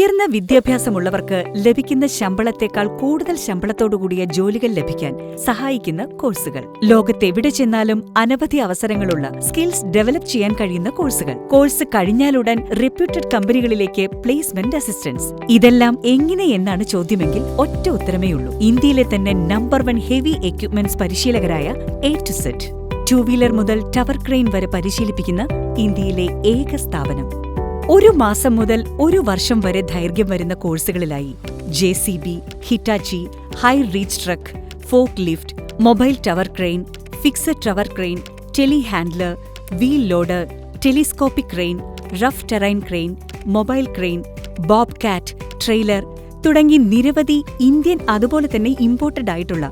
ഉയർന്ന വിദ്യാഭ്യാസമുള്ളവർക്ക് ലഭിക്കുന്ന ശമ്പളത്തേക്കാൾ കൂടുതൽ ശമ്പളത്തോടുകൂടിയ ജോലികൾ ലഭിക്കാൻ സഹായിക്കുന്ന കോഴ്സുകൾ. ലോകത്തെവിടെ ചെന്നാലും അനവധി അവസരങ്ങളുള്ള സ്കിൽസ് ഡെവലപ്പ് ചെയ്യാൻ കഴിയുന്ന കോഴ്സുകൾ. കോഴ്സ് കഴിഞ്ഞാലുടൻ റെപ്യൂട്ടഡ് കമ്പനികളിലേക്ക് പ്ലേസ്മെന്റ് അസിസ്റ്റൻസ്. ഇതെല്ലാം എങ്ങനെ എന്നാണ് ചോദ്യമെങ്കിൽ ഒറ്റ ഉത്തരമേയുള്ളൂ. ഇന്ത്യയിലെ തന്നെ നമ്പർ 1 ഹെവി എക്യുപ്മെന്റ്സ് പരിശീലകരായ A to Z. 2 വീലർ മുതൽ ടവർ ക്രെയിൻ വരെ പരിശീലിപ്പിക്കുന്ന ഇന്ത്യയിലെ ഏക സ്ഥാപനം. 1 മാസം മുതൽ 1 വർഷം വരെ ദൈർഘ്യം വരുന്ന കോഴ്സുകളിലായി JCB, Hitachi, high reach truck, forklift, mobile tower crane, fixed tower crane, telehandler, wheel loader, telescopic crane, rough terrain crane, mobile crane, Bobcat, trailer തുടങ്ങി നിരവധി ഇന്ത്യൻ അതുപോലെ തന്നെ ഇമ്പോർട്ടഡ് ആയിട്ടുള്ള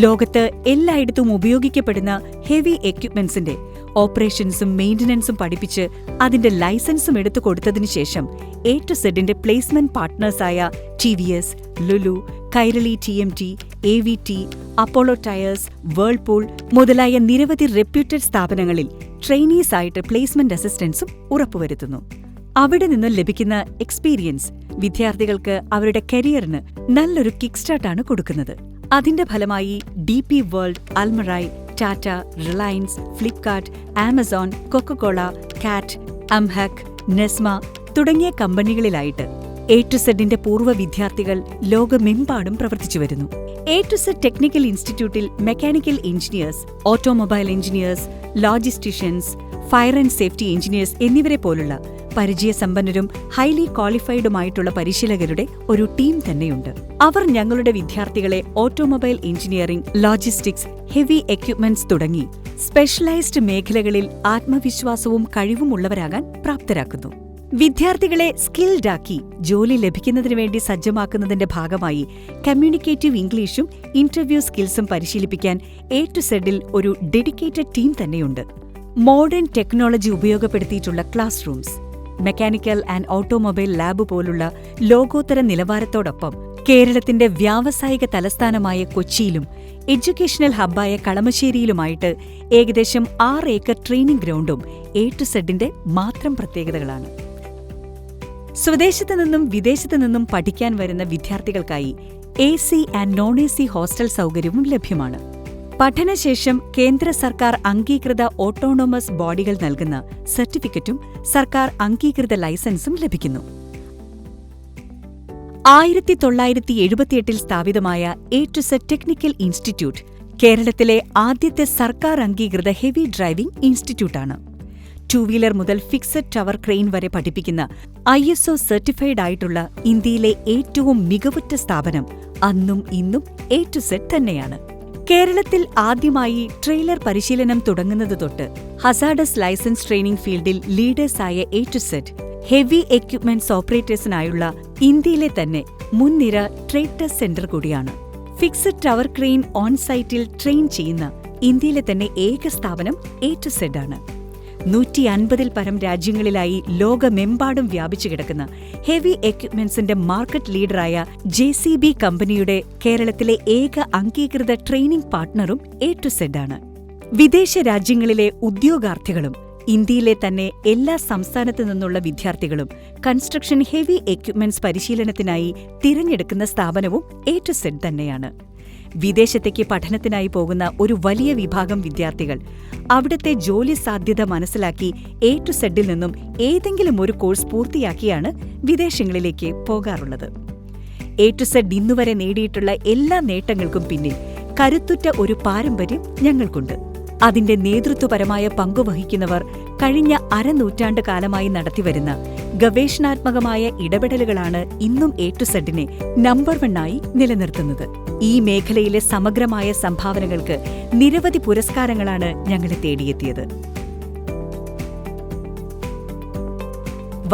ലോകത്ത് എല്ലായിടത്തും ഉപയോഗിക്കപ്പെടുന്ന ഹെവി എക്യുപ്മെന്റ്സിന്റെ ഓപ്പറേഷൻസും മെയിന്റനൻസും പഠിപ്പിച്ച് അതിന്റെ ലൈസൻസും എടുത്തു കൊടുത്തതിനു ശേഷം A to Zന്റെ പ്ലേസ്മെന്റ് പാർട്ട്നേഴ്സായ TVS, Lulu, Kairali TMT, AVT, Apollo tyres, Whirlpool മുതലായ നിരവധി റെപ്യൂട്ടഡ് സ്ഥാപനങ്ങളിൽ ട്രെയിനീസായിട്ട് പ്ലേസ്മെന്റ് അസിസ്റ്റൻസും ഉറപ്പുവരുത്തുന്നു. അവിടെ നിന്ന് ലഭിക്കുന്ന എക്സ്പീരിയൻസ് വിദ്യാർത്ഥികൾക്ക് അവരുടെ കരിയറിന് നല്ലൊരു കിക്ക് സ്റ്റാർട്ടാണ് കൊടുക്കുന്നത്. അതിന്റെ ഫലമായി DP world, Almarai, Tata, Reliance, Flipkart, Amazon, Coca Cola, CAT, അംഹക്, നെസ്മ തുടങ്ങിയ കമ്പനികളിലായിട്ട് A to Zന്റെ പൂർവ്വ വിദ്യാർത്ഥികൾ ലോകമെമ്പാടും പ്രവർത്തിച്ചു വരുന്നു. A to Z ടെക്നിക്കൽ ഇൻസ്റ്റിറ്റ്യൂട്ടിൽ mechanical engineers, automobile engineers, logisticians, fire and safety engineers എന്നിവരെ പോലുള്ള പരിചയസമ്പന്നരും ഹൈലി ക്വാളിഫൈഡുമായിട്ടുള്ള പരിശീലകരുടെ ഒരു ടീം തന്നെയുണ്ട്. അവർ ഞങ്ങളുടെ വിദ്യാർത്ഥികളെ automobile engineering, logistics, heavy equipments തുടങ്ങി സ്പെഷ്യലൈസ്ഡ് മേഖലകളിൽ ആത്മവിശ്വാസവും കഴിവുമുള്ളവരാകാൻ പ്രാപ്തരാക്കുന്നു. വിദ്യാർത്ഥികളെ സ്കിൽഡാക്കി ജോലി ലഭിക്കുന്നതിനു വേണ്ടി സജ്ജമാക്കുന്നതിന്റെ ഭാഗമായി കമ്മ്യൂണിക്കേറ്റീവ് ഇംഗ്ലീഷും ഇന്റർവ്യൂ സ്കിൽസും പരിശീലിപ്പിക്കാൻ A to Zൽ ഒരു ഡെഡിക്കേറ്റഡ് ടീം തന്നെയുണ്ട്. മോഡേൺ ടെക്നോളജി ഉപയോഗപ്പെടുത്തിയിട്ടുള്ള class rooms, mechanical and automobile lab പോലുള്ള ലോകോത്തര നിലവാരത്തോടൊപ്പം കേരളത്തിന്റെ വ്യാവസായിക തലസ്ഥാനമായ കൊച്ചിയിലും എഡ്യൂക്കേഷണൽ ഹബ്ബായ കളമശ്ശേരിയിലുമായിട്ട് ഏകദേശം 6 ഏക്കർ ട്രെയിനിംഗ് ഗ്രൗണ്ടും A to Zന്റെ മാത്രം പ്രത്യേകതകളാണ്. സ്വദേശത്തു നിന്നും വിദേശത്തു നിന്നും പഠിക്കാൻ വരുന്ന വിദ്യാർത്ഥികൾക്കായി AC and non AC hostel സൗകര്യവും ലഭ്യമാണ്. പഠനശേഷം കേന്ദ്ര സർക്കാർ അംഗീകൃത ഓട്ടോണോമസ് ബോഡികൾ നൽകുന്ന സർട്ടിഫിക്കറ്റും സർക്കാർ അംഗീകൃത ലൈസൻസും ലഭിക്കുന്നു. 1978 സ്ഥാപിതമായ A to Z technical institute കേരളത്തിലെ ആദ്യത്തെ സർക്കാർ അംഗീകൃത ഹെവി ഡ്രൈവിംഗ് ഇൻസ്റ്റിറ്റ്യൂട്ടാണ്. 2 വീലർ മുതൽ ഫിക്സഡ് ടവർ ക്രെയിൻ വരെ പഠിപ്പിക്കുന്ന ISO സർട്ടിഫൈഡ് ആയിട്ടുള്ള ഇന്ത്യയിലെ ഏറ്റവും മികവുറ്റ സ്ഥാപനം അന്നും ഇന്നും A to Z തന്നെയാണ്. കേരളത്തിൽ ആദ്യമായി ട്രെയിലർ പരിശീലനം തുടങ്ങുന്നത് തൊട്ട് ഹസാഡസ് ലൈസൻസ് ട്രെയിനിംഗ് ഫീൽഡിൽ ലീഡേഴ്സായ A to Z heavy equipments ഓപ്പറേറ്റേഴ്സിനായുള്ള ഇന്ത്യയിലെ തന്നെ മുൻനിര ട്രേഡ് ടെസ്റ്റ് സെന്റർ കൂടിയാണ്. ഫിക്സഡ് ടവർ ക്രെയിൻ ഓൺ സൈറ്റിൽ ട്രെയിൻ ചെയ്യുന്ന ഇന്ത്യയിലെ തന്നെ ഏക സ്ഥാപനം A to Z ആണ്. 150-ൽ പരം രാജ്യങ്ങളിലായി ലോകമെമ്പാടും വ്യാപിച്ചു കിടക്കുന്ന ഹെവി എക്യുപ്മെന്റ്സിന്റെ മാർക്കറ്റ് ലീഡറായ JCB കമ്പനിയുടെ കേരളത്തിലെ ഏക അംഗീകൃത ട്രെയിനിംഗ് പാർട്ട്ണറും A to Z ആണ്. വിദേശ രാജ്യങ്ങളിലെ ഉദ്യോഗാർത്ഥികളും ഇന്ത്യയിലെ തന്നെ എല്ലാ സംസ്ഥാനത്തു നിന്നുള്ള വിദ്യാർത്ഥികളും കൺസ്ട്രക്ഷൻ ഹെവി എക്യുപ്മെന്റ്സ് പരിശീലനത്തിനായി തിരഞ്ഞെടുക്കുന്ന സ്ഥാപനവും A to Z തന്നെയാണ്. വിദേശത്തേക്ക് പഠനത്തിനായി പോകുന്ന ഒരു വലിയ വിഭാഗം വിദ്യാർത്ഥികൾ അവിടുത്തെ ജോലി സാധ്യത മനസ്സിലാക്കി A to Zൽ നിന്നും ഏതെങ്കിലും ഒരു കോഴ്സ് പൂർത്തിയാക്കിയാണ് വിദേശങ്ങളിലേക്ക് പോകാറുള്ളത്. A to Z ഇന്നുവരെ നേടിയിട്ടുള്ള എല്ലാ നേട്ടങ്ങൾക്കും പിന്നിൽ കരുത്തുറ്റ ഒരു പാരമ്പര്യം ഞങ്ങൾക്കുണ്ട്. അതിന്റെ നേതൃത്വപരമായ പങ്കുവഹിക്കുന്നവർ കഴിഞ്ഞ അരനൂറ്റാണ്ട് കാലമായി നടത്തിവരുന്ന ഗവേഷണാത്മകമായ ഇടപെടലുകളാണ് ഇന്നും A to Zനെ നമ്പർ 1 ആയി നിലനിർത്തുന്നത്. ഈ മേഖലയിലെ സമഗ്രമായ സംഭാവനകൾക്ക് നിരവധി പുരസ്കാരങ്ങളാണ് ഞങ്ങളെ തേടിയെത്തിയത്.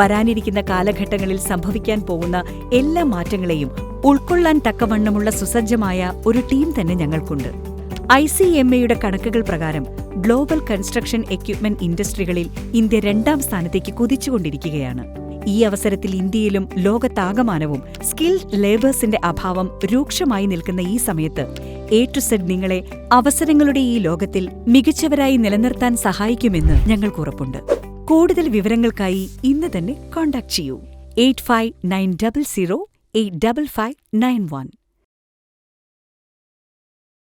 വരാനിരിക്കുന്ന കാലഘട്ടങ്ങളിൽ സംഭവിക്കാൻ പോകുന്ന എല്ലാ മാറ്റങ്ങളെയും ഉൾക്കൊള്ളാൻ തക്കവണ്ണമുള്ള സുസജ്ജമായ ഒരു ടീം തന്നെ ഞങ്ങൾക്കുണ്ട്. ICMAയുടെ കണക്കുകൾ പ്രകാരം ഗ്ലോബൽ കൺസ്ട്രക്ഷൻ എക്യുപ്മെന്റ് ഇൻഡസ്ട്രികളിൽ ഇന്ത്യ 2ാം സ്ഥാനത്തേക്ക് കുതിച്ചുകൊണ്ടിരിക്കുകയാണ്. ഈ അവസരത്തിൽ ഇന്ത്യയിലും ലോകത്താകമാനവും സ്കിൽഡ് ലേബേഴ്സിന്റെ അഭാവം രൂക്ഷമായി നിൽക്കുന്ന ഈ സമയത്ത് A to Z നിങ്ങളെ അവസരങ്ങളുടെ ഈ ലോകത്തിൽ മികച്ചവരായി നിലനിർത്താൻ സഹായിക്കുമെന്ന് ഞങ്ങൾക്ക് ഉറപ്പുണ്ട്. കൂടുതൽ വിവരങ്ങൾക്കായി ഇന്ന് തന്നെ കോൺടാക്ട് ചെയ്യൂ. 8590085591.